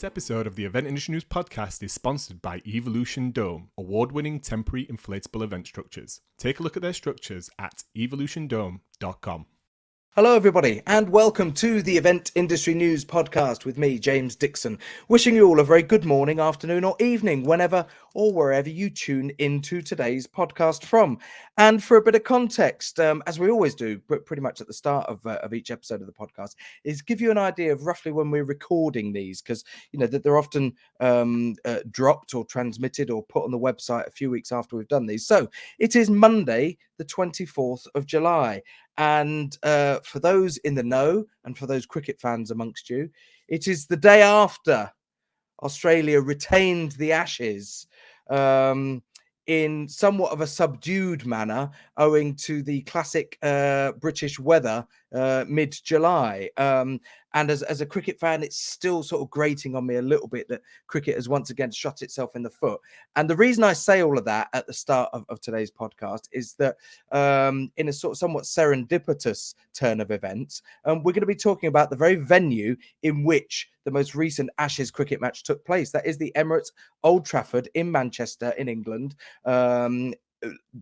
This episode of the Event Industry News podcast is sponsored by Evolution Dome, award-winning temporary inflatable event structures. Take a look at their structures at evolutiondome.com. Hello everybody and welcome to the Event Industry News podcast with me, James Dickson, wishing you all a very good morning, afternoon or evening whenever or wherever you tune into today's podcast from. And for a bit of context, as we always do pretty much at the start of each episode of the podcast, is give you an idea of roughly when we're recording these, because you know that they're often dropped or transmitted or put on the website a few weeks after we've done these. So it is Monday the 24th of July. And for those in the know and for those cricket fans amongst you, it is the day after Australia retained the Ashes in somewhat of a subdued manner owing to the classic British weather mid-July. And as a cricket fan, it's still sort of grating on me a little bit that cricket has once again shot itself in the foot. And the reason I say all of that at the start of today's podcast is that in a sort of somewhat serendipitous turn of events, we're going to be talking about the very venue in which the most recent Ashes cricket match took place. That is the Emirates Old Trafford in Manchester in England.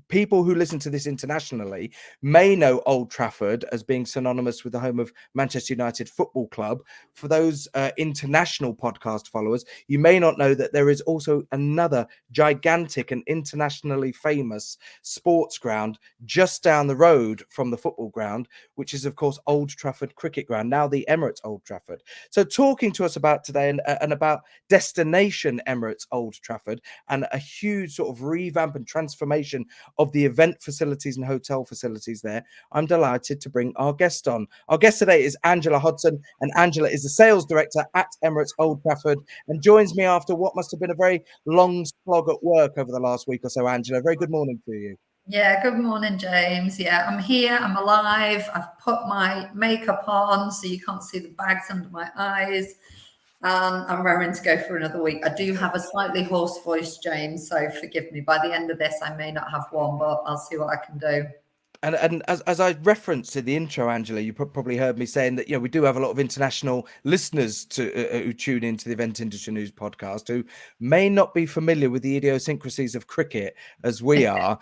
People who listen to this internationally may know Old Trafford as being synonymous with the home of Manchester United Football Club. For those international podcast followers, you may not know that there is also another gigantic and internationally famous sports ground just down the road from the football ground, which is, of course, Old Trafford Cricket Ground, now the Emirates Old Trafford. So talking to us about today and about Destination Emirates Old Trafford and a huge sort of revamp and transformation of the event facilities and hotel facilities there, I'm delighted to bring our guest on. Our guest today is Angela Hobson, and Angela is the sales director at Emirates Old Trafford and joins me after what must have been a very long slog at work over the last week or so. Angela, very good morning to you. Yeah, good morning, James. Yeah, I'm here, I'm alive. I've put my makeup on so you can't see the bags under my eyes. I'm raring to go for another week. I do have a slightly hoarse voice, James, so forgive me. By the end of this, I may not have one, but I'll see what I can do. And as I referenced in the intro, Angela, you probably heard me saying that, you know, we do have a lot of international listeners who tune into the Event Industry News podcast who may not be familiar with the idiosyncrasies of cricket as we are.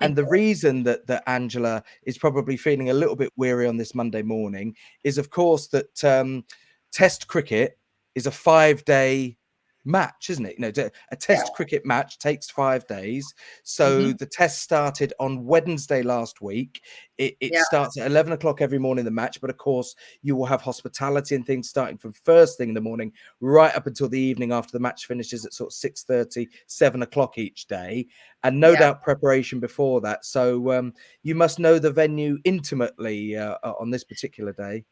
And the reason that Angela is probably feeling a little bit weary on this Monday morning is, of course, that Test cricket is a 5-day match, isn't it? You know, a test cricket match takes 5 days. So the test started on Wednesday last week. It starts at 11 o'clock every morning, the match. But of course, you will have hospitality and things starting from first thing in the morning right up until the evening after the match finishes at sort of 6:30, 7 o'clock each day. And no doubt preparation before that. So you must know the venue intimately on this particular day.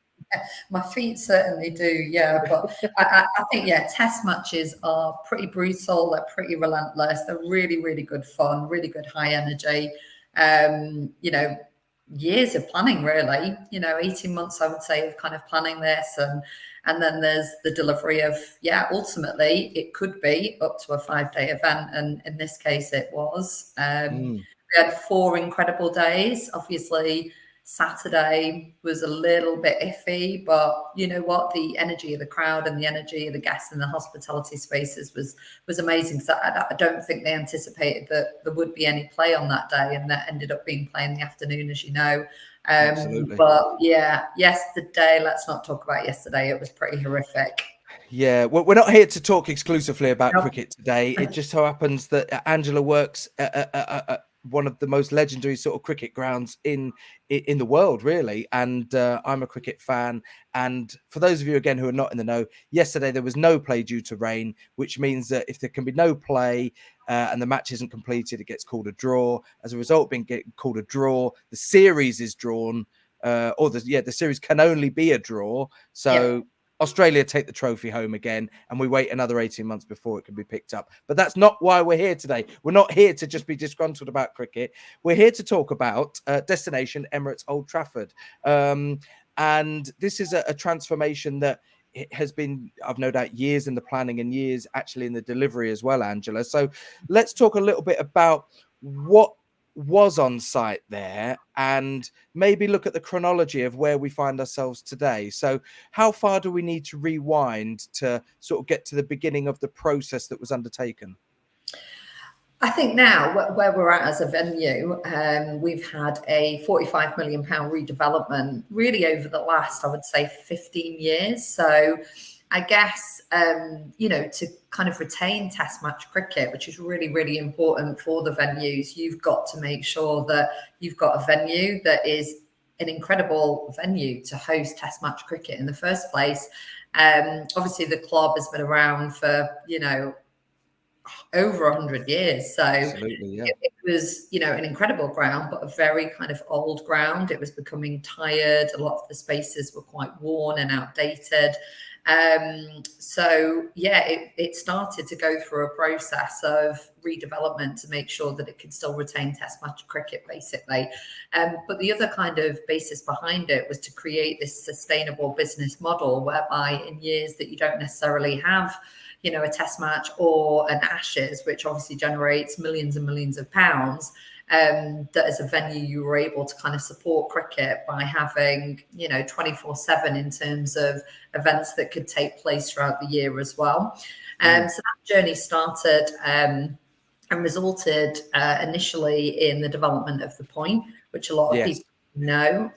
My feet certainly do, yeah. But I think, test matches are pretty brutal. They're pretty relentless. They're really, really good fun, really good high energy. You know, years of planning, really. You know, 18 months, I would say, of kind of planning this. And then there's the delivery of, ultimately, it could be up to a 5-day event. And in this case, it was. We had 4 incredible days. Obviously, Saturday was a little bit iffy, but you know what? The energy of the crowd and the energy of the guests in the hospitality spaces was amazing. So I don't think they anticipated that there would be any play on that day, and that ended up being play in the afternoon, as you know. But yesterday, let's not talk about yesterday. It was pretty horrific. Yeah, well, we're not here to talk exclusively about cricket today. It just so happens that Angela works at one of the most legendary sort of cricket grounds in the world, really. And I'm a cricket fan. And for those of you, again, who are not in the know, yesterday there was no play due to rain, which means that if there can be no play and the match isn't completed, it gets called a draw. As a result of being called a draw, the series is drawn, the series can only be a draw. So Australia take the trophy home again, and we wait another 18 months before it can be picked up. But that's not why we're here today. We're not here to just be disgruntled about cricket. We're here to talk about Destination Emirates Old Trafford. And this is a transformation that it has been, I've no doubt, years in the planning and years actually in the delivery as well, Angela. So let's talk a little bit about what was on site there, and maybe look at the chronology of where we find ourselves today. So how far do we need to rewind to sort of get to the beginning of the process that was undertaken? I think now where we're at as a venue, we've had a £45 million redevelopment really over the last, I would say, 15 years. So I guess, to kind of retain test match cricket, which is really, really important for the venues, you've got to make sure that you've got a venue that is an incredible venue to host test match cricket in the first place. Obviously, the club has been around for, over 100 years. So Absolutely, yeah. it was, an incredible ground, but a very kind of old ground. It was becoming tired. A lot of the spaces were quite worn and outdated. It started to go through a process of redevelopment to make sure that it could still retain test match cricket, basically. But the other kind of basis behind it was to create this sustainable business model whereby in years that you don't necessarily have a test match or an Ashes, which obviously generates millions and millions of pounds, that as a venue you were able to kind of support cricket by having 24/7 in terms of events that could take place throughout the year as well. So that journey started and resulted initially in the development of the Point, which a lot of people know.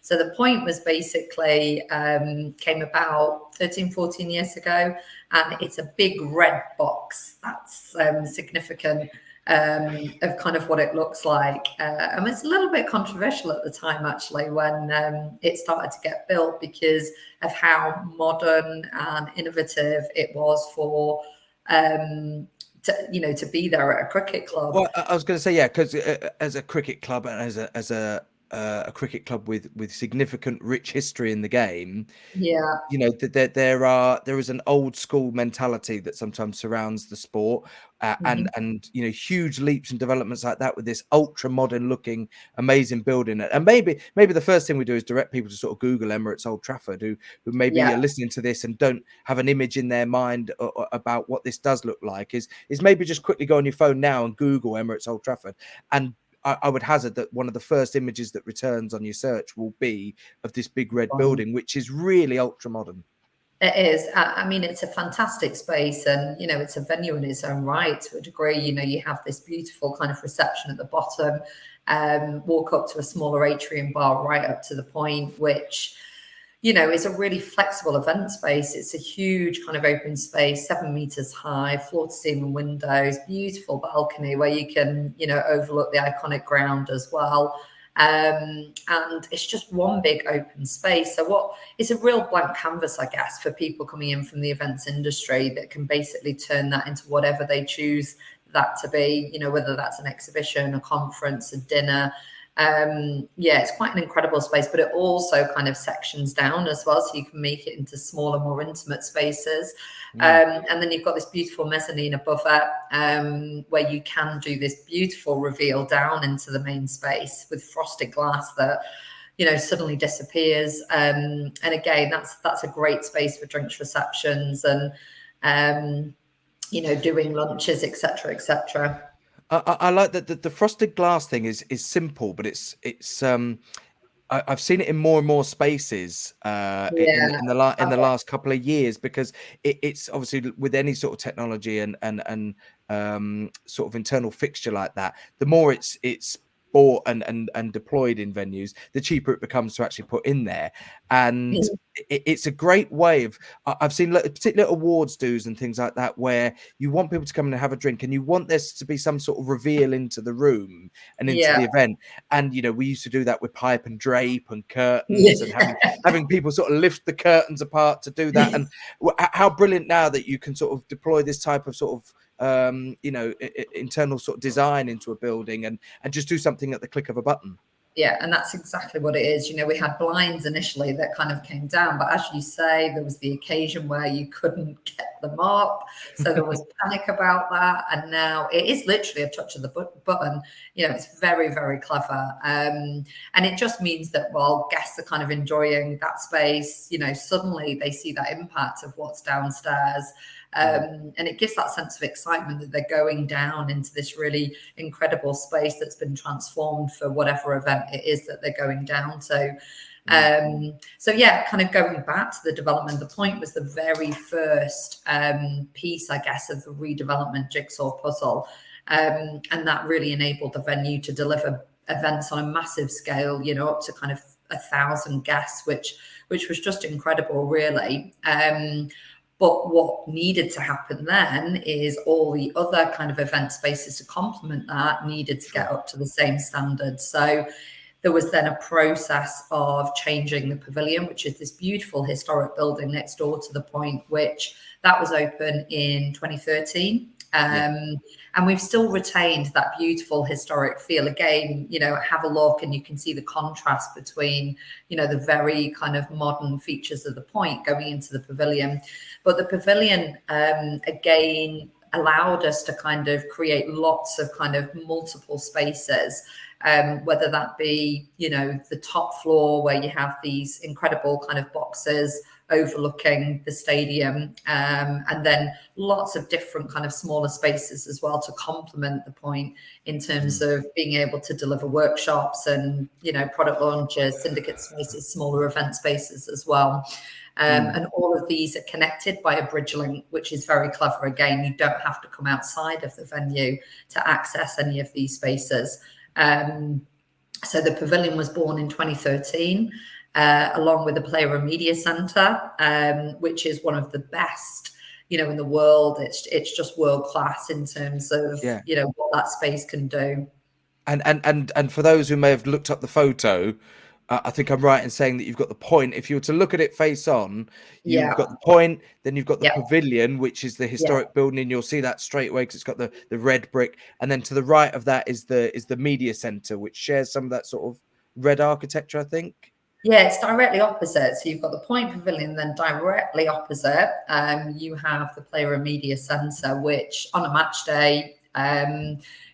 So the Point was basically came about 13-14 years ago, and it's a big red box that's significant of kind of what it looks like. And it's a little bit controversial at the time, actually, when it started to get built, because of how modern and innovative it was for to be there at a cricket club. Well, I was going to say, yeah, because as a cricket club and as a cricket club with significant rich history in the game, there is an old school mentality that sometimes surrounds the sport, and huge leaps and developments like that with this ultra modern looking amazing building. And maybe the first thing we do is direct people to sort of Google Emirates Old Trafford, who maybe are listening to this and don't have an image in their mind about what this does look like. Is maybe just quickly go on your phone now and Google Emirates Old Trafford, and I would hazard that one of the first images that returns on your search will be of this big red building, which is really ultra modern. It is. I mean, it's a fantastic space, and it's a venue in its own right to a degree. You have this beautiful kind of reception at the bottom, walk up to a smaller atrium bar right up to the Point, which is a really flexible event space. It's a huge kind of open space, 7 meters high, floor to ceiling windows, beautiful balcony where you can, overlook the iconic ground as well. And it's just one big open space. So it's a real blank canvas, I guess, for people coming in from the events industry that can basically turn that into whatever they choose that to be, whether that's an exhibition, a conference, a dinner. It's quite an incredible space, but it also kind of sections down as well, so you can make it into smaller, more intimate spaces. And then you've got this beautiful mezzanine above it, where you can do this beautiful reveal down into the main space with frosted glass that suddenly disappears. And again, that's a great space for drinks receptions and doing lunches, etc., etc. I like that the frosted glass thing is simple, but it's I've seen it in more and more spaces in the last couple of years, because it's obviously with any sort of technology and sort of internal fixture like that, the more it's bought and deployed in venues, the cheaper it becomes to actually put in there. And it's a great way of, I've seen particular awards dues and things like that, where you want people to come in and have a drink, and you want there to be some sort of reveal into the room and into the event. And we used to do that with pipe and drape and curtains, and having people sort of lift the curtains apart to do that. And how brilliant now that you can sort of deploy this type of sort of internal sort of design into a building and just do something at the click of a button. Yeah, and that's exactly what it is. We had blinds initially that kind of came down, but as you say, there was the occasion where you couldn't get them up, so there was panic about that. And now it is literally a touch of the button. It's very, very clever, and it just means that while guests are kind of enjoying that space, suddenly they see that impact of what's downstairs. And it gives that sense of excitement that they're going down into this really incredible space that's been transformed for whatever event it is that they're going down to. So yeah, kind of going back to the development, the point was the very first piece, I guess, of the redevelopment jigsaw puzzle. And that really enabled the venue to deliver events on a massive scale, you know, up to kind of 1,000 guests, which was just incredible, really. But what needed to happen then is all the other kind of event spaces to complement that needed to get up to the same standard. So there was then a process of changing the Pavilion, which is this beautiful historic building next door to the point, which that was open in 2013. And we've still retained that beautiful historic feel. Again, you know, have a look and you can see the contrast between, you know, the very kind of modern features of the point going into the Pavilion. But the Pavilion, again, allowed us to kind of create lots of kind of multiple spaces. Whether that be, you know, the top floor where you have these incredible kind of boxes overlooking the stadium, and then lots of different kind of smaller spaces as well to complement the point in terms of being able to deliver workshops and, you know, product launches, syndicate spaces, smaller event spaces as well. And all of these are connected by a bridge link, which is very clever. Again, you don't have to come outside of the venue to access any of these spaces. So the Pavilion was born in 2013, along with the Player and Media Centre, which is one of the best, you know, in the world. It's just world class in terms of, you know, what that space can do. And for those who may have looked up the photo, I think I'm right in saying that you've got the point. If you were to look at it face on, you've got the point, then you've got the Pavilion, which is the historic building, and you'll see that straight away because it's got the red brick. And then to the right of that is the media centre, which shares some of that sort of red architecture, I think. Yeah, it's directly opposite. So you've got the Point Pavilion, then directly opposite, you have the Player and Media Centre, which on a match day,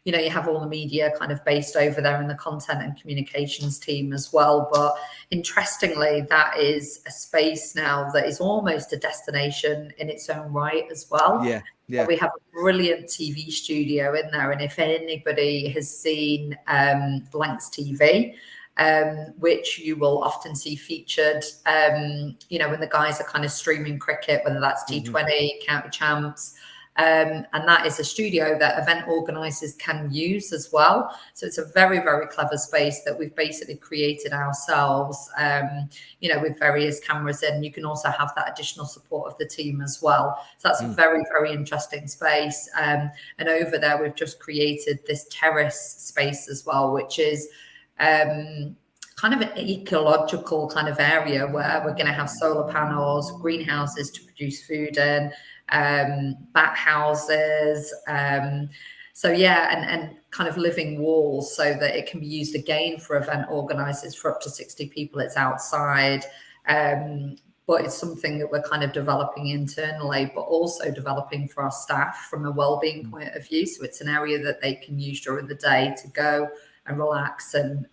you know, you have all the media kind of based over there in the content and communications team as well. But interestingly, that is a space now that is almost a destination in its own right as well. So we have a brilliant TV studio in there. And if anybody has seen Lancs TV, which you will often see featured, you know, when the guys are kind of streaming cricket, whether that's T20, County Champs. And that is a studio that event organisers can use as well. So it's a very, very clever space that we've basically created ourselves, you know, with various cameras in. You can also have that additional support of the team as well. So that's a very, very interesting space. And over there, we've just created this terrace space as well, which is kind of an ecological kind of area where we're going to have solar panels, greenhouses to produce food in, bat houses, so yeah, and kind of living walls so that it can be used again for event organizers for up to 60 people. It's outside, but it's something that we're kind of developing internally, but also developing for our staff from a well-being point of view. So it's an area that they can use during the day to go and relax and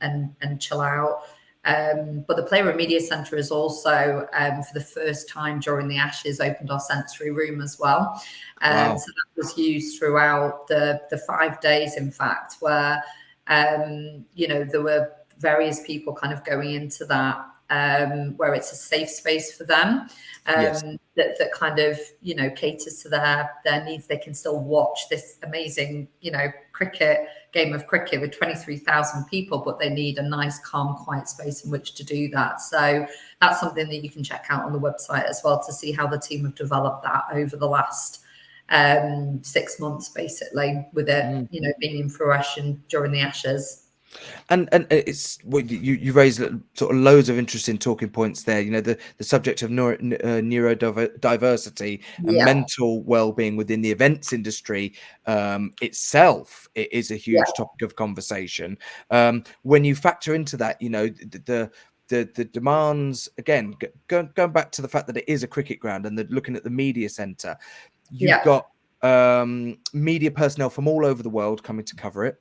chill out. But the Player and Media Centre is also, for the first time during the Ashes, opened our sensory room as well. So that was used throughout the 5 days, in fact, where, you know, there were various people kind of going into that, where it's a safe space for them, that kind of, you know, caters to their needs. They can still watch this amazing, you know, game of cricket with 23,000 people, but they need a nice, calm, quiet space in which to do that. So that's something that you can check out on the website as well to see how the team have developed that over the last 6 months, basically, with it, you know, being in fruition during the Ashes. And it's well, you raised sort of loads of interesting talking points there. You know, the subject of neurodiversity and mental well-being within the events industry itself, it is a huge topic of conversation. When you factor into that, you know, the demands, again, going back to the fact that it is a cricket ground and looking at the media centre, you've got media personnel from all over the world coming to cover it.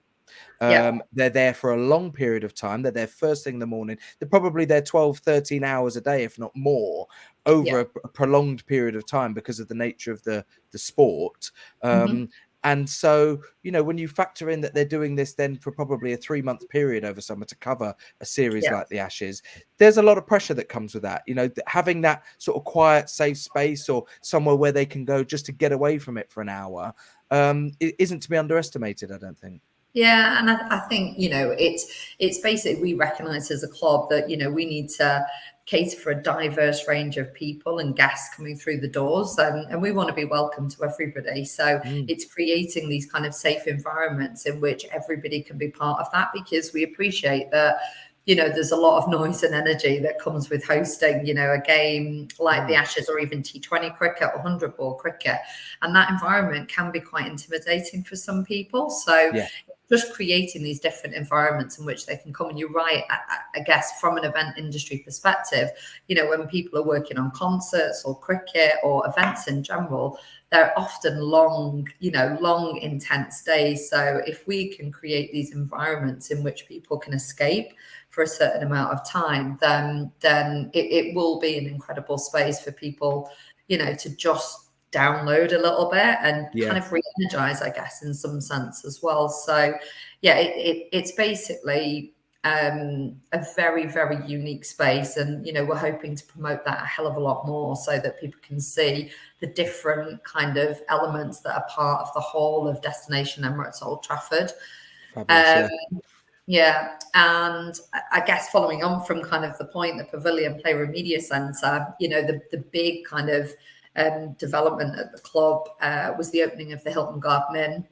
Yeah. They're there for a long period of time. They're there first thing in the morning. They're probably there 12, 13 hours a day, if not more, over Yeah. a prolonged period of time because of the nature of the sport. Mhm. And so, when you factor in that they're doing this then for probably a 3-month period over summer to cover a series Yeah. like the Ashes, there's a lot of pressure that comes with that. Having that sort of quiet, safe space or somewhere where they can go just to get away from it for an hour, it isn't to be underestimated, I don't think. Yeah, and I think it's basically we recognise as a club that we need to cater for a diverse range of people and guests coming through the doors, and we want to be welcome to everybody. So Mm. it's creating these kind of safe environments in which everybody can be part of that, because we appreciate that there's a lot of noise and energy that comes with hosting, a game like the Ashes or even T20 cricket or 100-ball cricket. And that environment can be quite intimidating for some people. So Yeah. just creating these different environments in which they can come. And you're right, I guess, from an event industry perspective, when people are working on concerts or cricket or events in general, they're often long, intense days. So if we can create these environments in which people can escape for a certain amount of time, then it will be an incredible space for people, to just download a little bit and kind of re-energize, I guess, in some sense as well. So yeah, it's basically a very, very unique space, and we're hoping to promote that a hell of a lot more so that people can see the different kind of elements that are part of the whole of Destination Emirates Old Trafford. Fabulous, Yeah, and I guess following on from kind of the point, the Pavilion Player and Media Centre, the big kind of development at the club was the opening of the Hilton Garden Inn.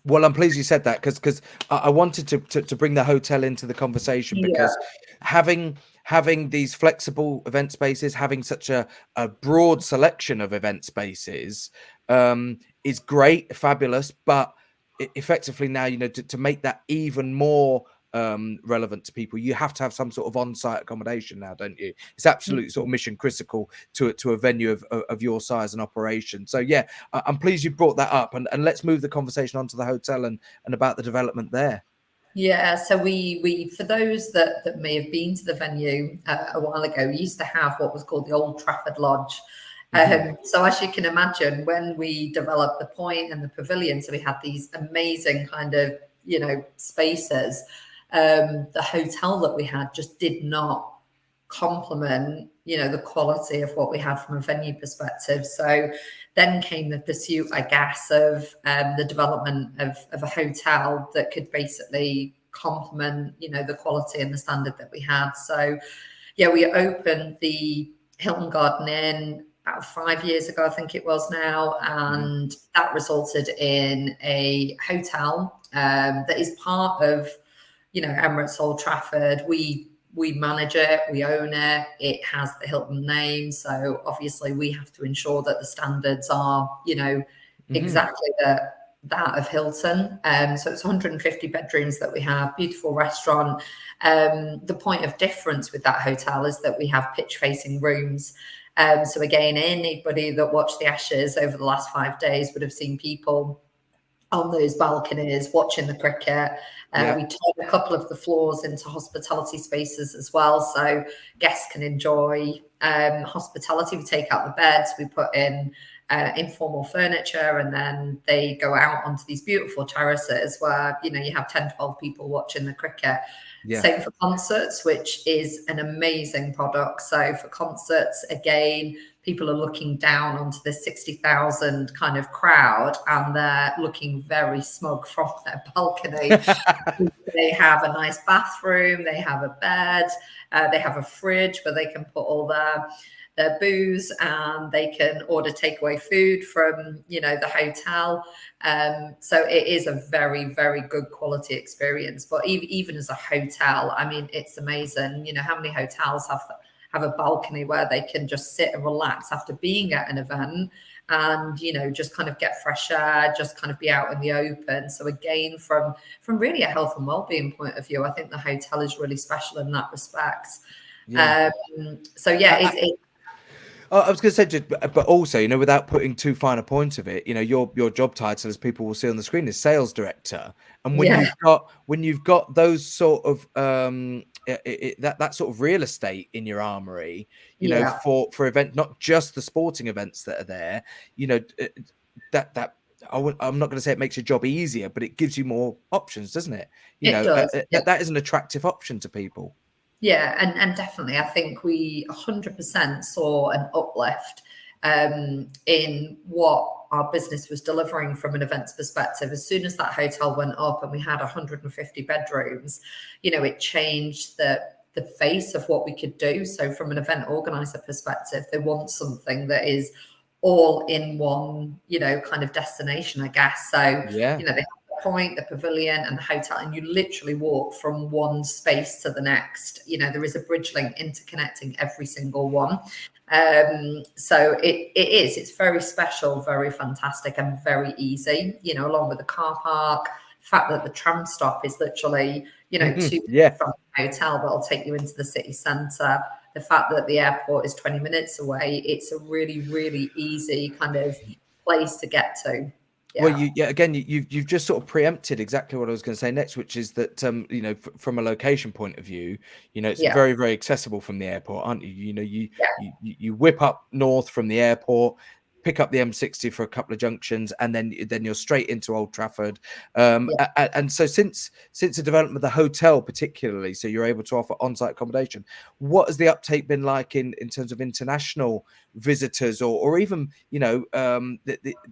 Well, I'm pleased you said that because I wanted to bring the hotel into the conversation, Yeah. because having these flexible event spaces, having such a broad selection of event spaces is great, fabulous, but effectively now, to make that even more relevant to people, you have to have some sort of on-site accommodation now, don't you? It's absolutely sort of mission critical to a venue of your size and operation. So yeah, I'm pleased you brought that up, and let's move the conversation onto the hotel and about the development there. Yeah, so we for those that may have been to the venue a while ago, we used to have what was called the Old Trafford Lodge. So as you can imagine, when we developed the point and the pavilion, so we had these amazing kind of spaces. The hotel that we had just did not complement the quality of what we had from a venue perspective. So then came the pursuit, I guess, of the development of a hotel that could basically complement the quality and the standard that we had. So yeah, we opened the Hilton Garden Inn about 5 years ago, I think it was now, and that resulted in a hotel that is part of Emirates Old Trafford. We manage it, we own it, it has the Hilton name. So obviously we have to ensure that the standards are, exactly that of Hilton. So it's 150 bedrooms that we have, beautiful restaurant. The point of difference with that hotel is that we have pitch facing rooms. So again, anybody that watched the Ashes over the last 5 days would have seen people on those balconies watching the cricket. We turned a couple of the floors into hospitality spaces as well, so guests can enjoy hospitality. We take out the beds, we put in informal furniture, and then they go out onto these beautiful terraces where you have 10, 12 people watching the cricket. Same for concerts, which is an amazing product. So for concerts, again, people are looking down onto the 60,000 kind of crowd, and they're looking very smug from their balcony. They have a nice bathroom, they have a bed, they have a fridge where they can put all their booze, and they can order takeaway food from the hotel. So it is a very, very good quality experience. But even as a hotel, I mean, it's amazing. How many hotels have a balcony where they can just sit and relax after being at an event, and just kind of get fresh air, just kind of be out in the open. So again, from really a health and well-being point of view, I think the hotel is really special in that respect. So yeah, I was going to say, but also, you know, without putting too fine a point of it, you know, your job title, as people will see on the screen, is sales director. And when Yeah, you've got those sort of that sort of real estate in your armory, you know, yeah, for event, not just the sporting events that are there, you know, that I'm not going to say it makes your job easier, but it gives you more options, doesn't it? You it know, does. Yeah. that is an attractive option to people. Yeah, and definitely, I think we 100% saw an uplift in what our business was delivering from an events perspective. As soon as that hotel went up and we had 150 bedrooms, you know, it changed the face of what we could do. So from an event organizer perspective, they want something that is all in one, you know, kind of destination, I guess. So, Yeah. you know, they point, the pavilion, and the hotel, and you literally walk from one space to the next. You know, there is a bridge link interconnecting every single one. So it's very special, very fantastic, and very easy, you know, along with the car park, the fact that the tram stop is literally, you know, 2 minutes Yeah. from the hotel that'll take you into the city centre. The fact that the airport is 20 minutes away, it's a really, really easy kind of place to get to. Well, Yeah. you've just sort of preempted exactly what I was going to say next, which is that you know, from a location point of view, you know, it's Yeah. very, very accessible from the airport, aren't you? You know, Yeah. you whip up north from the airport, pick up the M60 for a couple of junctions, and then you're straight into Old Trafford. Yeah. And so since the development of the hotel, particularly, so you're able to offer on-site accommodation. What has the uptake been like in terms of international visitors, or even, you know,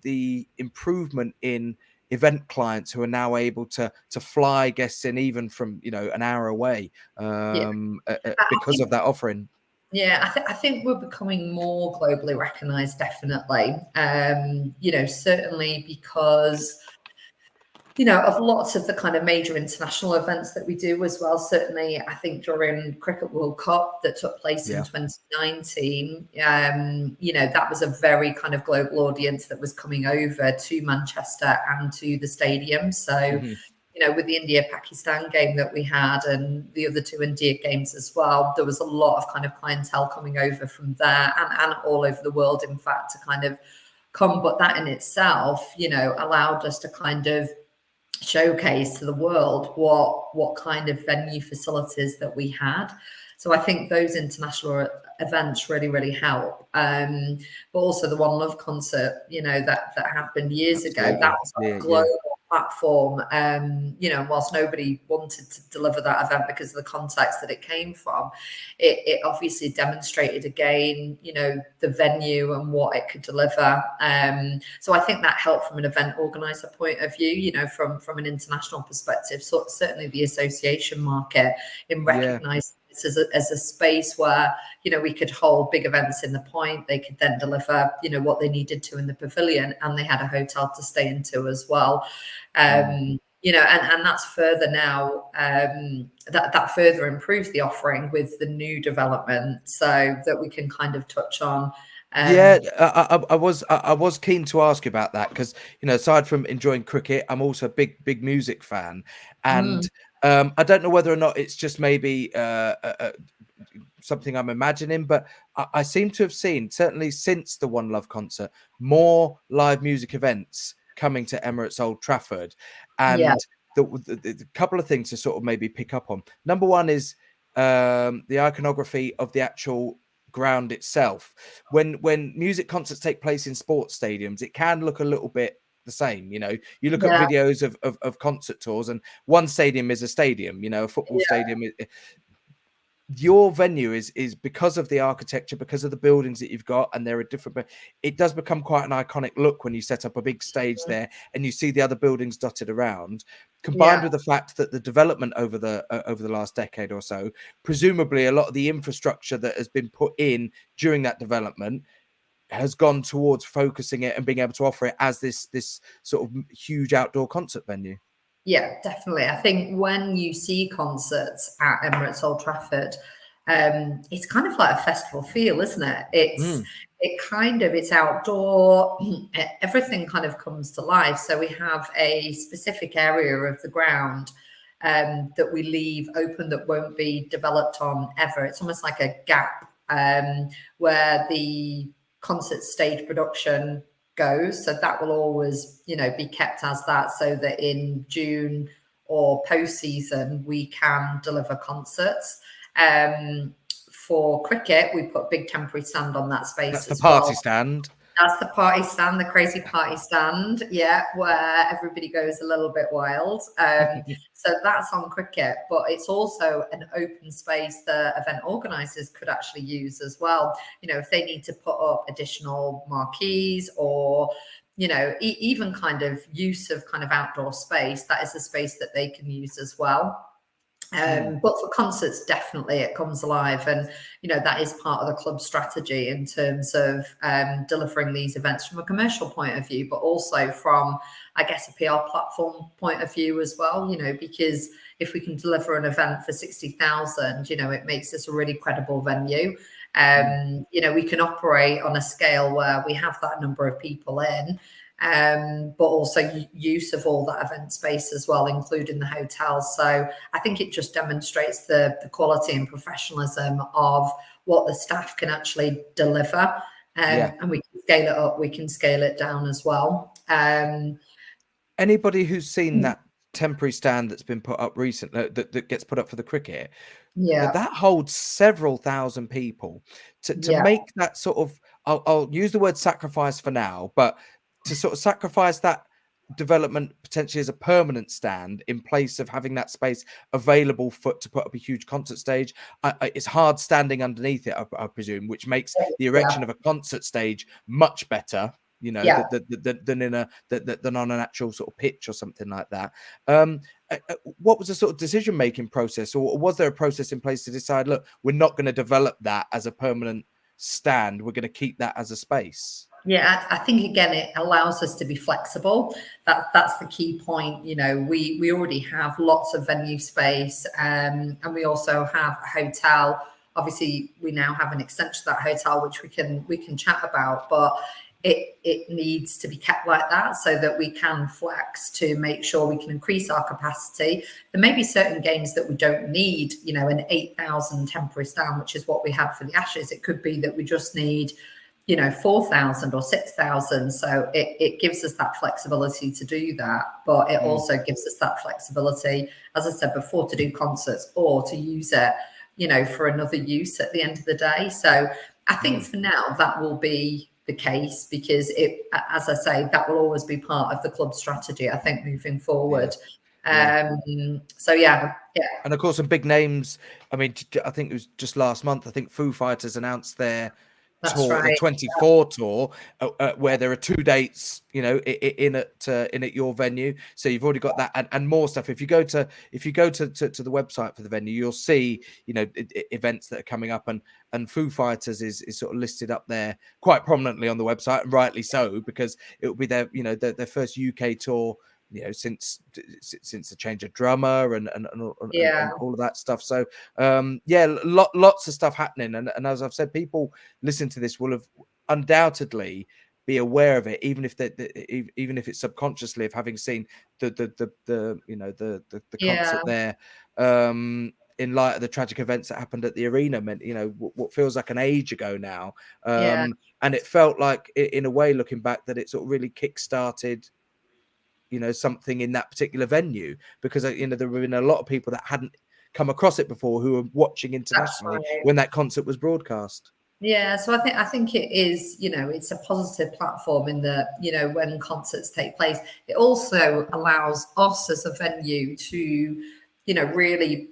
the improvement in event clients who are now able to fly guests in even from, you know, an hour away, Yeah. I because think, of that offering? yeah, I think we're becoming more globally recognized, definitely. You know, certainly because, you know, of lots of the kind of major international events that we do as well. Certainly, I think during Cricket World Cup that took place in Yeah. 2019, you know, that was a very kind of global audience that was coming over to Manchester and to the stadium. So, Hmm. you know, with the India-Pakistan game that we had and the other two India games as well, there was a lot of kind of clientele coming over from there and all over the world, in fact, to kind of come. But that in itself, you know, allowed us to kind of showcase to the world what kind of venue facilities that we had. So I think those international events really help. But also the One Love concert, you know, that happened years ago, that Absolutely. was a Yeah. global platform. You know, whilst nobody wanted to deliver that event because of the context that it came from, it obviously demonstrated again, you know, the venue and what it could deliver. So I think that helped from an event organizer point of view, you know, from an international perspective. So certainly the association market in Yeah. recognizing this as a space where, you know, we could hold big events in the point. They could then deliver, you know, what they needed to in the pavilion, and they had a hotel to stay into as well. You know, and that's further now, that further improves the offering with the new development, so that we can kind of touch on. Yeah, I was keen to ask you about that because, you know, aside from enjoying cricket, I'm also a big music fan, Mm, and I don't know whether or not it's just maybe something I'm imagining, but I seem to have seen, certainly since the One Love concert, more live music events coming to Emirates Old Trafford, yeah, and the couple of things to sort of maybe pick up on. Number one is the iconography of the actual ground itself. When music concerts take place in sports stadiums, it can look a little bit the same. You know, you look at yeah, videos of concert tours, and one stadium is a stadium. You know, a football yeah, stadium. Your venue is because of the architecture, because of the buildings that you've got, and there are different, but it does become quite an iconic look when you set up a big stage there and you see the other buildings dotted around, combined yeah. with the fact that the development over the last decade or so, presumably a lot of the infrastructure that has been put in during that development has gone towards focusing it and being able to offer it as this sort of huge outdoor concert venue. Yeah, definitely. I think when you see concerts at Emirates Old Trafford, it's kind of like a festival feel, isn't it? Mm, It's outdoor. Everything kind of comes to life. So we have a specific area of the ground that we leave open that won't be developed on ever. It's almost like a gap where the concert stage production goes. So that will always, be kept as that, so that in June or post-season we can deliver concerts. For cricket, we put a big temporary stand on that space. That's the as party well. stand. That's the party stand, the crazy party stand, where everybody goes a little bit wild. So that's on cricket, but it's also an open space that event organisers could actually use as well. If they need to put up additional marquees or, even kind of use of kind of outdoor space, that is a space that they can use as well. But for concerts, definitely it comes alive, and that is part of the club strategy in terms of delivering these events from a commercial point of view, but also from, I guess, a PR platform point of view as well. Because if we can deliver an event for 60,000, it makes this a really credible venue. We can operate on a scale where we have that number of people in. But also use of all that event space as well, including the hotels. So I think it just demonstrates the quality and professionalism of what the staff can actually deliver. And we can scale it up, we can scale it down as well. Anybody who's seen that temporary stand that's been put up recently, that gets put up for the cricket, that holds several thousand people. To make that sort of, I'll use the word sacrifice for now, but to sort of sacrifice that development potentially as a permanent stand in place of having that space available to put up a huge concert stage. It's hard standing underneath it, I presume, which makes the erection of a concert stage much better, than on an actual sort of pitch or something like that. What was the sort of decision making process, or was there a process in place to decide, look, we're not going to develop that as a permanent stand, we're going to keep that as a space? Yeah, I think again it allows us to be flexible. That's the key point. We already have lots of venue space, and we also have a hotel. Obviously, we now have an extension to that hotel, which we can chat about, but it needs to be kept like that so that we can flex to make sure we can increase our capacity. There may be certain games that we don't need, an 8,000 temporary stand, which is what we had for the Ashes. It could be that we just need 4,000 or 6,000. So it gives us that flexibility to do that. But it also gives us that flexibility, as I said before, to do concerts or to use it, for another use at the end of the day. So I think for now that will be the case, because as I say, that will always be part of the club strategy, I think, moving forward. So yeah. And of course, some big names. I mean, I think it was just last month, I think Foo Fighters announced their tour, the 24 tour, where there are 2 dates, in at your venue. So you've already got that and more stuff. If you go to the website for the venue, you'll see, events that are coming up, and Foo Fighters is sort of listed up there quite prominently on the website, and rightly so, because it will be their first UK tour, since the change of drummer and all of that stuff. So lots of stuff happening, and as I've said, people listen to this will have undoubtedly be aware of it, even if it's subconsciously, of having seen the concert there, in light of the tragic events that happened at the arena, meant what feels like an age ago now, and it felt like, in a way, looking back, that it sort of really kick-started something in that particular venue, because there have been a lot of people that hadn't come across it before who were watching internationally when that concert was broadcast. Yeah, so I think it is, it's a positive platform in that, when concerts take place, it also allows us as a venue to, really,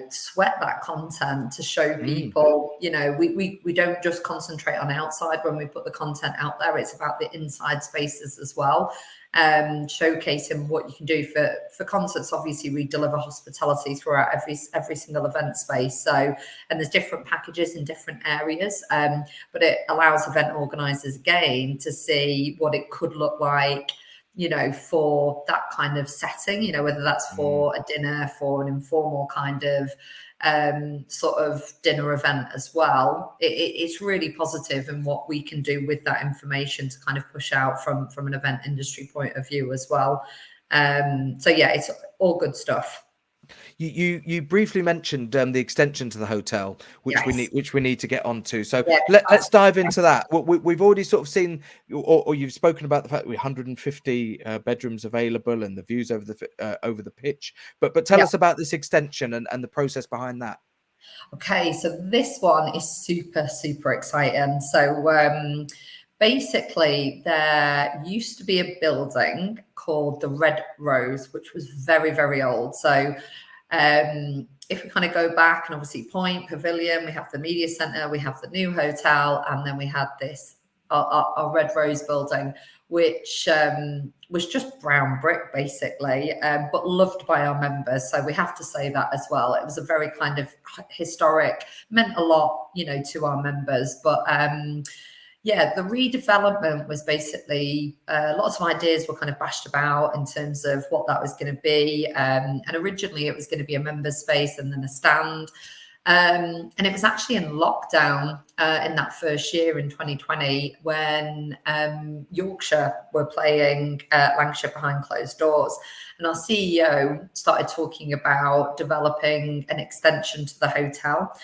sweat that content, to show people, we don't just concentrate on outside when we put the content out there. It's about the inside spaces as well. Showcasing what you can do for concerts. Obviously, we deliver hospitality throughout every single event space. So, and there's different packages in different areas, but it allows event organisers again to see what it could look like, for that kind of setting. Whether that's for a dinner, for an informal kind of sort of dinner event as well. It's really positive in what we can do with that information to kind of push out from an event industry point of view as well. So yeah, it's all good stuff. You briefly mentioned the extension to the hotel, which Yes. we need to get onto. So Yeah, let's dive into that. We've already sort of seen, or you've spoken about the fact that we 150 bedrooms available and the views over the pitch. But tell yeah. us about this extension and the process behind that. Okay, so this one is super, super exciting. So basically, there used to be a building called the Red Rose, which was very, very old. So if we kind of go back and obviously Point, Pavilion, we have the media centre, we have the new hotel, and then we had this our Red Rose building, which was just brown brick basically, but loved by our members. So we have to say that as well. It was a very kind of historic, meant a lot, to our members. But yeah, the redevelopment was basically lots of ideas were kind of bashed about in terms of what that was going to be. And originally it was going to be a members space and then a stand. And it was actually in lockdown in that first year in 2020 when Yorkshire were playing Lancashire behind closed doors. And our CEO started talking about developing an extension to the hotel.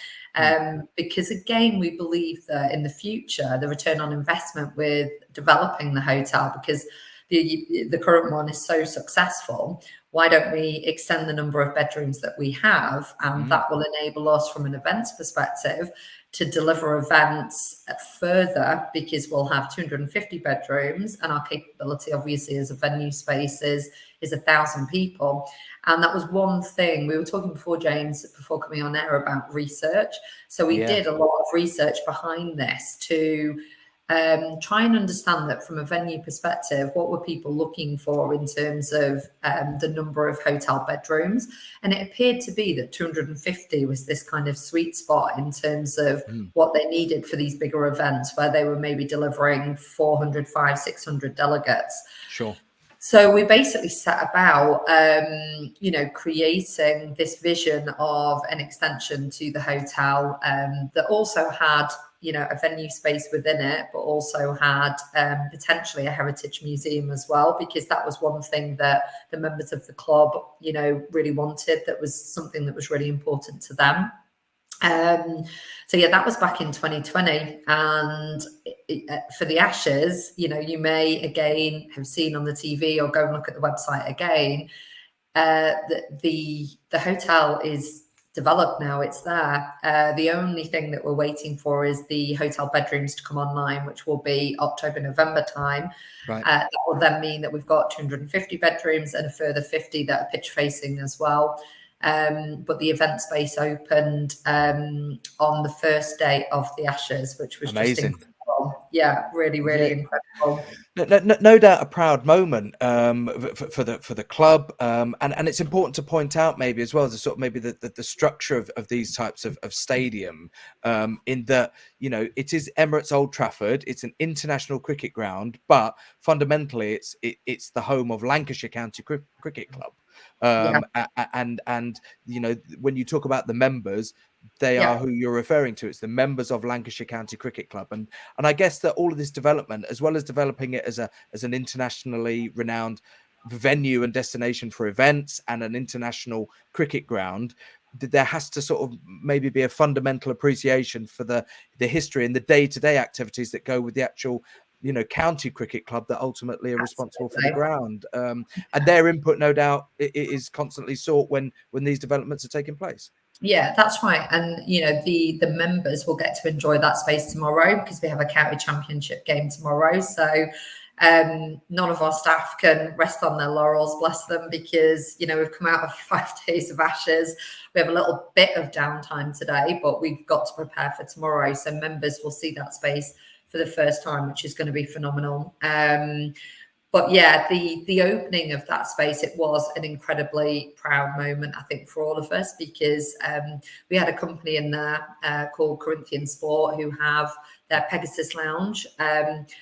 Because again, we believe that in the future, the return on investment with developing the hotel, because the current one is so successful, why don't we extend the number of bedrooms that we have? And that will enable us from an events perspective to deliver events further, because we'll have 250 bedrooms and our capability obviously as a venue space is 1,000 people. And that was one thing we were talking before, James, before coming on air, about research. So we did a lot of research behind this to try and understand that from a venue perspective, what were people looking for in terms of the number of hotel bedrooms? And it appeared to be that 250 was this kind of sweet spot in terms of what they needed for these bigger events, where they were maybe delivering 400, 500, 600 delegates. Sure. So we basically set about, creating this vision of an extension to the hotel that also had, a venue space within it, but also had potentially a heritage museum as well, because that was one thing that the members of the club, really wanted. That was something that was really important to them. So yeah, that was back in 2020, and for the Ashes, you may again have seen on the TV or go and look at the website again. The hotel is developed now; it's there. The only thing that we're waiting for is the hotel bedrooms to come online, which will be October, November time. Right. That will then mean that we've got 250 bedrooms and a further 50 that are pitch facing as well. But the event space opened on the first day of the Ashes, which was amazing. just incredible. Yeah, really, really incredible. No doubt a proud moment for the club, and it's important to point out maybe as well the sort of maybe the structure of these types of stadium, in that it is Emirates Old Trafford. It's an international cricket ground, but fundamentally it's the home of Lancashire County Cricket Club. And when you talk about the members, they are who you're referring to. It's the members of Lancashire County Cricket Club, and I guess that all of this development, as well as developing it as an internationally renowned venue and destination for events and an international cricket ground, there has to sort of maybe be a fundamental appreciation for the history and the day-to-day activities that go with the actual county cricket club that ultimately are responsible for the ground, and their input, no doubt, is constantly sought when these developments are taking place. Yeah, that's right. And the members will get to enjoy that space tomorrow, because we have a county championship game tomorrow. So none of our staff can rest on their laurels, bless them, because we've come out of 5 days of Ashes. We have a little bit of downtime today, but we've got to prepare for tomorrow. So members will see that space for the first time, which is going to be phenomenal. But yeah, the opening of that space, it was an incredibly proud moment, I think, for all of us, because we had a company in there called Corinthian Sport, who have their Pegasus Lounge.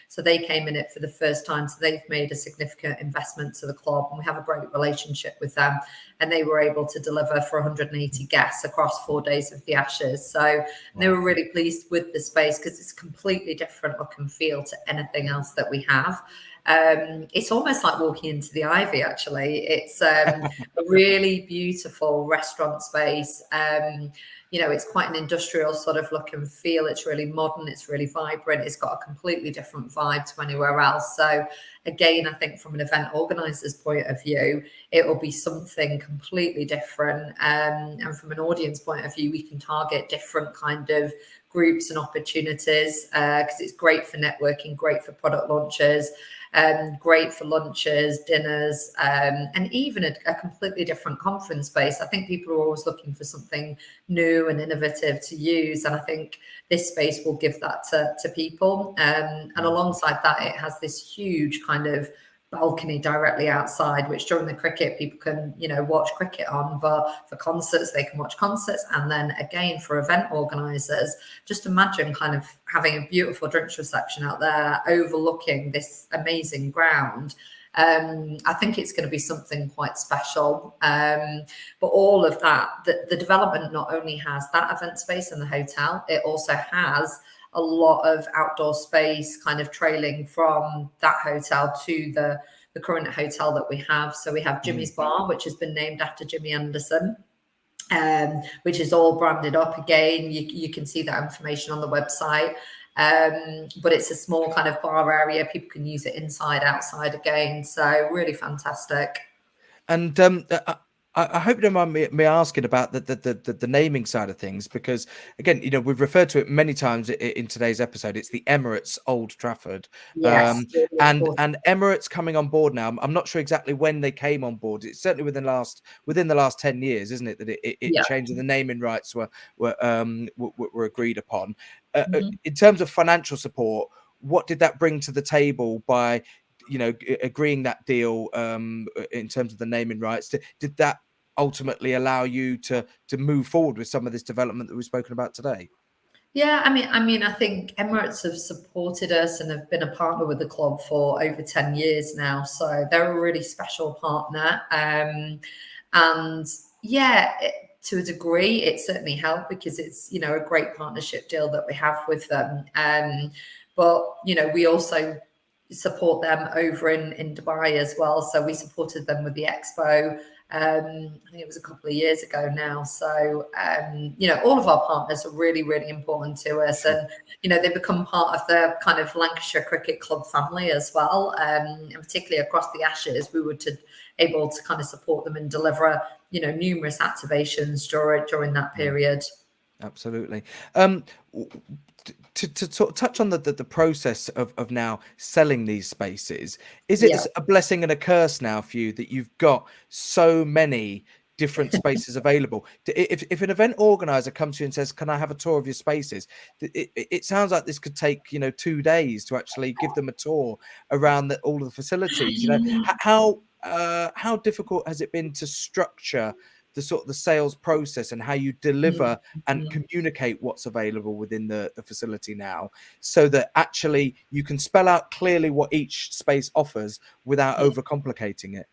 So they came in it for the first time. So they've made a significant investment to the club, and we have a great relationship with them. And they were able to deliver for 180 guests across 4 days of the Ashes. So they were really pleased with the space, because it's completely different look and feel to anything else that we have. It's almost like walking into the Ivy, actually. It's a really beautiful restaurant space. It's quite an industrial sort of look and feel. It's really modern. It's really vibrant. It's got a completely different vibe to anywhere else. So again, I think from an event organizer's point of view, it will be something completely different. And from an audience point of view, we can target different kind of groups and opportunities because it's great for networking, great for product launches, great for lunches, dinners, and even a completely different conference space. I think people are always looking for something new and innovative to use, and I think this space will give that to people. And alongside that, it has this huge kind of balcony directly outside, which during the cricket people can watch cricket on, but for concerts they can watch concerts. And then again, for event organizers, just imagine kind of having a beautiful drinks reception out there overlooking this amazing ground. I think it's going to be something quite special. But all of that, the development not only has that event space in the hotel, it also has a lot of outdoor space kind of trailing from that hotel to the current hotel that we have. So we have Jimmy's Bar, which has been named after Jimmy Anderson, which is all branded up again. You can see that information on the website. But it's a small kind of bar area. People can use it inside, outside again. So really fantastic. And I hope you don't mind me asking about the naming side of things, because again, we've referred to it many times in today's episode. It's the Emirates Old Trafford. Yes, and Emirates coming on board now. I'm not sure exactly when they came on board. It's certainly within the last 10 years, isn't it? That it changed and the naming rights were agreed upon. In terms of financial support, what did that bring to the table by agreeing that deal in terms of the naming rights? Did that ultimately allow you to move forward with some of this development that we've spoken about today? Yeah, I mean, I think Emirates have supported us and have been a partner with the club for over 10 years now. So they're a really special partner. And yeah, to a degree, it certainly helped because it's, a great partnership deal that we have with them. But, we also support them over in Dubai as well. So we supported them with the Expo. I think it was a couple of years ago now. So, all of our partners are really, really important to us. And, they become part of the kind of Lancashire Cricket Club family as well. And particularly across the Ashes, we were able to kind of support them and deliver, numerous activations during that period. Absolutely. To touch on the process of now selling these spaces, is it a blessing and a curse now for you that you've got so many different spaces available? If an event organizer comes to you and says, "Can I have a tour of your spaces?" It sounds like this could take 2 days to actually give them a tour around all of the facilities. How difficult has it been to structure the sales process and how you deliver and communicate what's available within the facility now, so that actually you can spell out clearly what each space offers without overcomplicating it?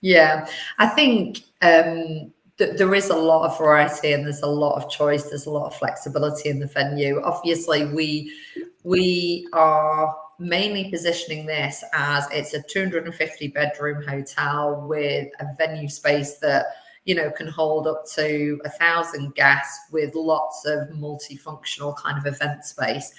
Yeah, I think there is a lot of variety and there's a lot of choice. There's a lot of flexibility in the venue. Obviously, we are mainly positioning this as it's a 250 bedroom hotel with a venue space that can hold up to 1,000 guests with lots of multifunctional kind of event space.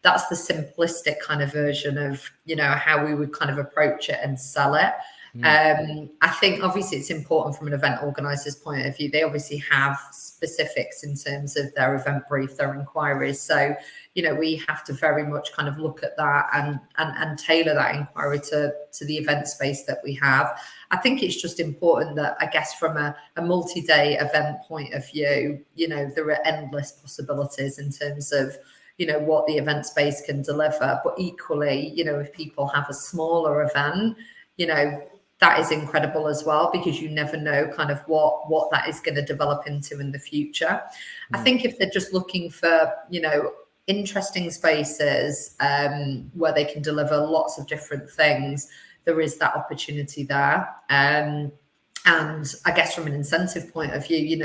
That's the simplistic kind of version of, how we would kind of approach it and sell it. I think obviously it's important from an event organizer's point of view. They obviously have specifics in terms of their event brief, their inquiries. So, we have to very much kind of look at that and tailor that inquiry to the event space that we have. I think it's just important that, I guess, from a multi-day event point of view, there are endless possibilities in terms of, what the event space can deliver. But equally, if people have a smaller event, that is incredible as well, because you never know kind of what that is going to develop into in the future. I think if they're just looking for, interesting spaces where they can deliver lots of different things, there is that opportunity there. And I guess from an incentive point of view,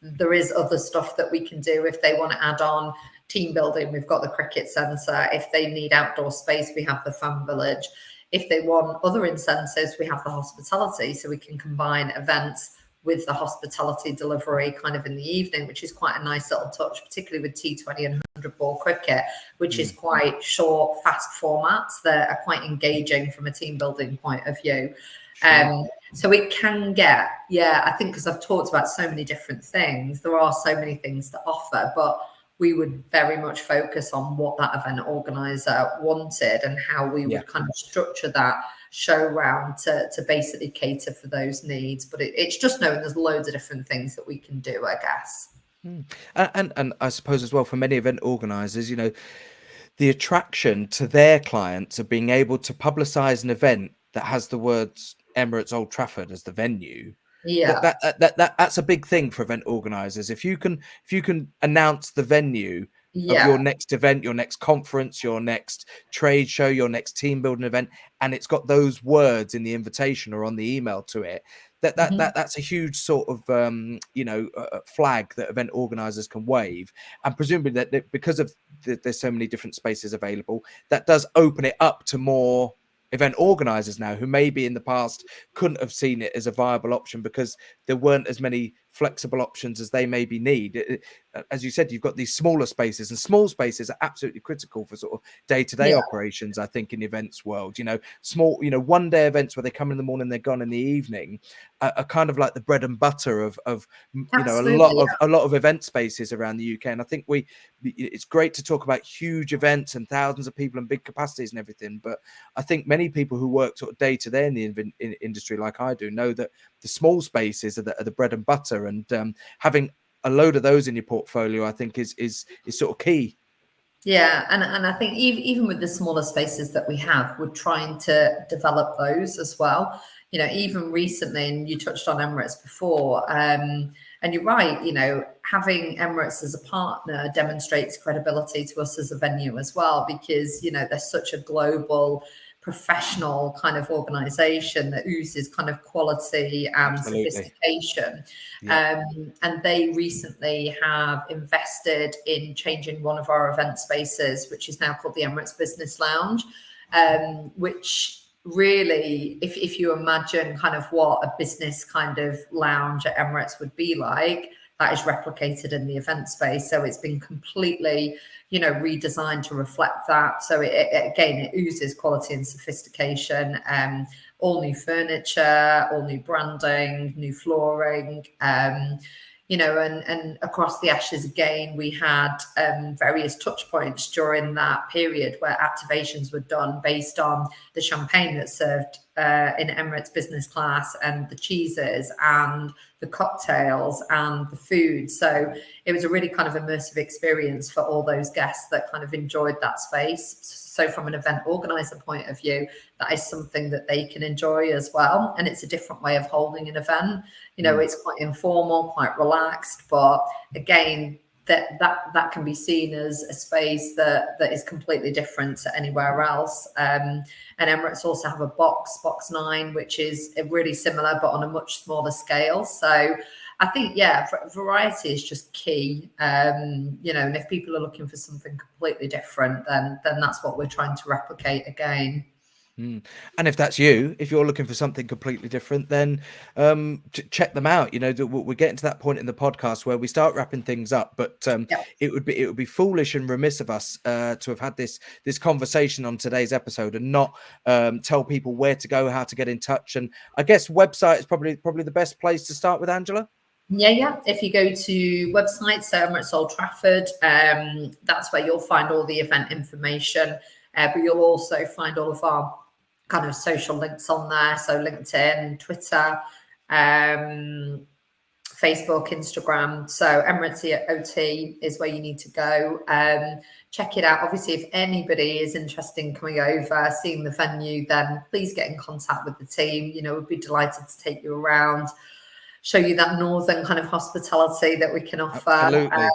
there is other stuff that we can do if they want to add on team building. We've got the cricket centre. If they need outdoor space, we have the fan village. if they want other incentives, we have the hospitality, so we can combine events with the hospitality delivery kind of in the evening, which is quite a nice little touch, particularly with T20 and 100 ball cricket, which is quite short, fast formats that are quite engaging from a team building point of view. Sure. So it can get, I think because I've talked about so many different things, there are so many things to offer, but we would very much focus on what that event organizer wanted and how we would kind of structure that show round to basically cater for those needs. But it's just knowing there's loads of different things that we can do, I guess. And I suppose as well, for many event organizers, you know, the attraction to their clients of being able to publicize an event that has the words Emirates Old Trafford as the venue. That's a big thing for event organizers. If you can announce the venue of your next event, your next conference, your next trade show, your next team building event, and it's got those words in the invitation or on the email to it, that's a huge sort of flag that event organizers can wave. And presumably that because of there's so many different spaces available, that does open it up to more event organizers now who maybe in the past couldn't have seen it as a viable option because there weren't as many flexible options as they maybe need. As you said, you've got these smaller spaces, and small spaces are absolutely critical for sort of day-to-day operations, I think, in the events world. You know, small, one-day events where they come in the morning, they're gone in the evening, are kind of like the bread and butter of a lot of event spaces around the UK. And I think it's great to talk about huge events and thousands of people and big capacities and everything, but I think many people who work sort of day-to-day in the industry like I do know that the small spaces are the bread and butter, and having a load of those in your portfolio, I think, is sort of key. Yeah, and I think even with the smaller spaces that we have, we're trying to develop those as well. You know, even recently, and you touched on Emirates before, and you're right, having Emirates as a partner demonstrates credibility to us as a venue as well, because, they're such a global, professional kind of organization that oozes kind of quality and sophistication. And they recently have invested in changing one of our event spaces, which is now called the Emirates Business Lounge, which really, if you imagine kind of what a business kind of lounge at Emirates would be like, that is replicated in the event space. So it's been completely, redesigned to reflect that. So it oozes quality and sophistication. All new furniture, all new branding, new flooring, and across the Ashes again, we had various touch points during that period where activations were done based on the champagne that's served in Emirates business class, and the cheeses and the cocktails and the food. So it was a really kind of immersive experience for all those guests that kind of enjoyed that space. So from an event organizer point of view, that is something that they can enjoy as well. And it's a different way of holding an event. It's quite informal, quite relaxed, but again, that can be seen as a space that is completely different to anywhere else. And Emirates also have a box 9, which is really similar, but on a much smaller scale. So I think, variety is just key. And if people are looking for something completely different, then that's what we're trying to replicate again. And if that's you, if you're looking for something completely different, then check them out. We're getting to that point in the podcast where we start wrapping things up, but it would be foolish and remiss of us to have had this conversation on today's episode and not tell people where to go, how to get in touch. And I guess website is probably the best place to start with, Angela. Yeah. If you go to websites, Emirates Old Trafford, that's where you'll find all the event information, but you'll also find all of our kind of social links on there. So LinkedIn, Twitter, Facebook, Instagram. So Emirates OT is where you need to go. Check it out. Obviously, if anybody is interested in coming over, seeing the venue, then please get in contact with the team. We'd be delighted to take you around, show you that northern kind of hospitality that we can offer. Absolutely.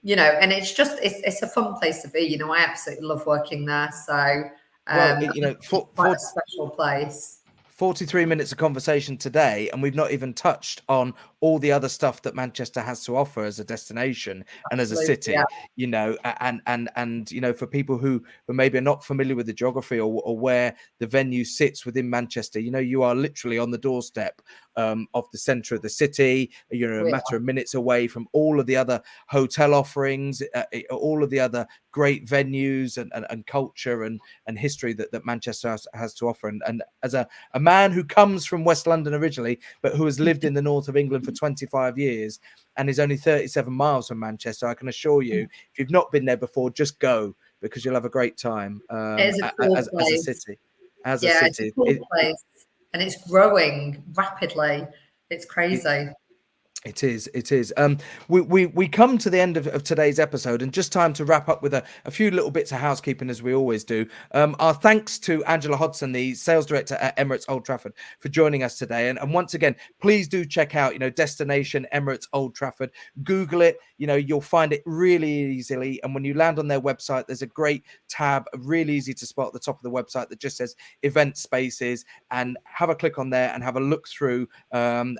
And it's a fun place to be. I absolutely love working there. So quite a special place. 43 minutes of conversation today, and we've not even touched on all the other stuff that Manchester has to offer as a destination and as a Absolutely, city, yeah. you know, and you know, for people who maybe are not familiar with the geography or where the venue sits within Manchester, you know, you are literally on the doorstep of the centre of the city. You're a matter of minutes away from all of the other hotel offerings, all of the other great venues and culture and history that Manchester has to offer. And as a man who comes from West London originally, but who has lived in the north of England for 25 years and is only 37 miles from Manchester, I can assure you, if you've not been there before, just go, because you'll have a great time It is a cool as a place. city. As a Yeah, it's a city. cool place, and it's growing rapidly. It's crazy. It is. We come to the end of today's episode, and just time to wrap up with a few little bits of housekeeping, as we always do. Our thanks to Angela Hobson, the sales director at Emirates Old Trafford, for joining us today. And once again, please do check out, you know, Destination Emirates Old Trafford. Google it. You know, you'll find it really easily. And when you land on their website, there's a great tab, really easy to spot at the top of the website, that just says event spaces. And have a click on there and have a look through, and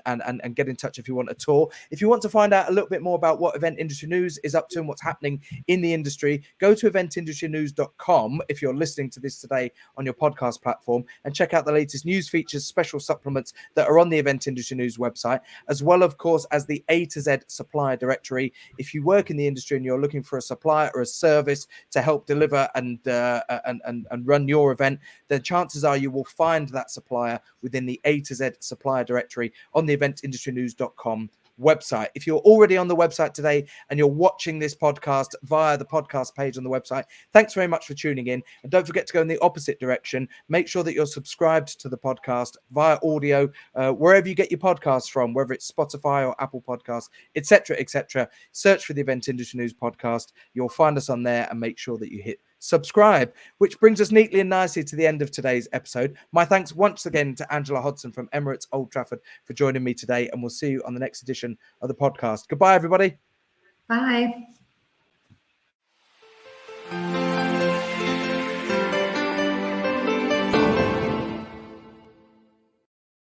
get in touch if you want a tour. If you want to find out a little bit more about what Event Industry News is up to and what's happening in the industry, go to eventindustrynews.com if you're listening to this today on your podcast platform, and check out the latest news features, special supplements that are on the Event Industry News website, as well, of course, as the A to Z supplier directory. If you work in the industry and you're looking for a supplier or a service to help deliver and run your event, then chances are you will find that supplier within the A to Z supplier directory on the eventindustrynews.com website. If you're already on the website today and you're watching this podcast via the podcast page on the website, thanks very much for tuning in. And don't forget to go in the opposite direction. Make sure that you're subscribed to the podcast via audio, wherever you get your podcasts from, whether it's Spotify or Apple Podcasts, etc., etc. Search for the Event Industry News podcast. You'll find us on there, and make sure that you hit subscribe, which brings us neatly and nicely to the end of today's episode. My thanks once again to Angela Hobson from Emirates Old Trafford for joining me today, and we'll see you on the next edition of the podcast. Goodbye, everybody. Bye.